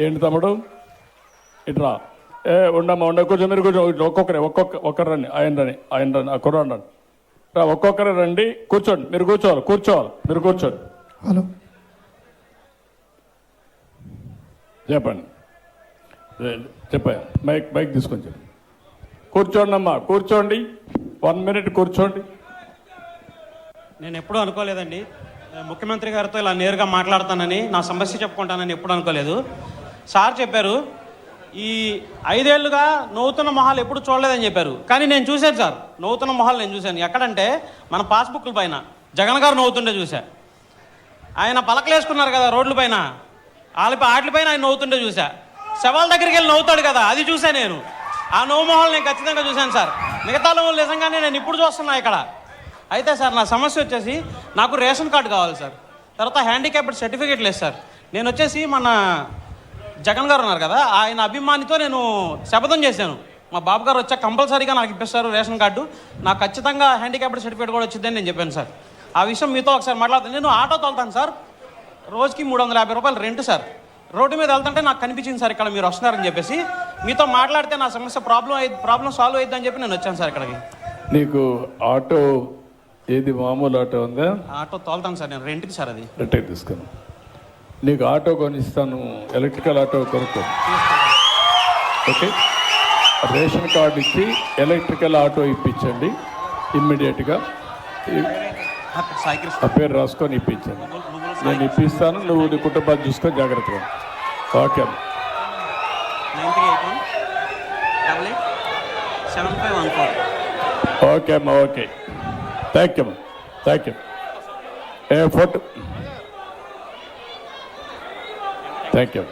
ఏంటి తమ్ముడు ఇట్రా ఉండమ్మా కూర్చో మీరు కూర్చో ఒక్కరు రండి ఆయన రండి ఆ కుర్రాడు రండి రా ఒక్కొక్కరే రండి కూర్చోండి మీరు కూర్చోవాలి కూర్చోండి. హలో చెప్పండి చెప్పాను మైక్ తీసుకొని చెప్పండి. కూర్చోండి అమ్మా కూర్చోండి 1 minute కూర్చోండి. నేను ఎప్పుడూ అనుకోలేదండి ముఖ్యమంత్రి గారితో ఇలా నేరుగా మాట్లాడతానని, నా సమస్య చెప్పుకుంటానని ఎప్పుడు అనుకోలేదు. సార్ చెప్పారు ఈ 5 ఏళ్లుగా నవ్వుతున్న మొహాలు ఎప్పుడు చూడలేదని చెప్పారు. కానీ నేను చూశాను సార్, నవ్వుతున్న మొహాలు నేను చూశాను. ఎక్కడంటే మన పాస్బుక్ల పైన జగన్ గారు నవ్వుతుండే చూశా. ఆయన పలకలు వేసుకున్నారు కదా రోడ్ల పైన, వాటిపైన ఆయన నవ్వుతుండే చూశా. శవాల దగ్గరికి వెళ్ళి నవ్వుతాడు కదా, అది చూశా నేను. ఆ నవ్వు మొహాలు నేను ఖచ్చితంగా చూశాను సార్. మిగతా వాళ్ళు నిజంగానే నేను ఇప్పుడు చూస్తున్నా ఇక్కడ. అయితే సార్ నా సమస్య వచ్చేసి నాకు రేషన్ కార్డు కావాలి సార్, తర్వాత హ్యాండిక్యాప్డ్ సర్టిఫికేట్ లేదు సార్. నేను వచ్చేసి మన జగన్ గారు ఉన్నారు కదా, ఆయన అభిమానితో నేను శపథం చేశాను. మా బాబు గారు వచ్చాక కంపల్సరీగా నాకు ఇప్పిస్తారు రేషన్ కార్డు, నాకు ఖచ్చితంగా హ్యాండిక్యాప్డ్ సర్టిఫికేట్ కూడా వచ్చిందని నేను చెప్పాను సార్. ఆ విషయం మీతో ఒకసారి మాట్లాడుతాను. నేను ఆటో తోలుతాను సార్, రోజుకి 350 రూపాయలు రెంట్ సార్. రోడ్డు మీద వెళ్తుంటే నాకు కనిపించింది సార్ ఇక్కడ మీరు వస్తున్నారని చెప్పేసి. మీతో మాట్లాడితే నా సమస్య ప్రాబ్లం సాల్వ్ అవుతుందని చెప్పి నేను వచ్చాను సార్ ఇక్కడికి. నీకు ఆటో ఏది మామూలు ఆటో ఉందా? ఆటో తోలుతాను సార్ నేను, రెంట్కి సార్. అది రెంట్కి తీసుకున్నాను. నీకు ఆటో కొనిస్తాను, ఎలక్ట్రికల్ ఆటో కొనుక్కో. ఓకే, రేషన్ కార్డు ఇచ్చి ఎలక్ట్రికల్ ఆటో ఇప్పించండి ఇమ్మీడియట్గా. ఆ పేరు రాసుకొని ఇప్పించండి. నేను ఇప్పిస్తాను, నువ్వు నీ కుటుంబాన్ని చూసుకొని జాగ్రత్తగా. ఓకే అమ్మ. 9381887514. ఓకే అమ్మా, ఓకే. థ్యాంక్ యూ అమ్మా, thank you. Photo thank you.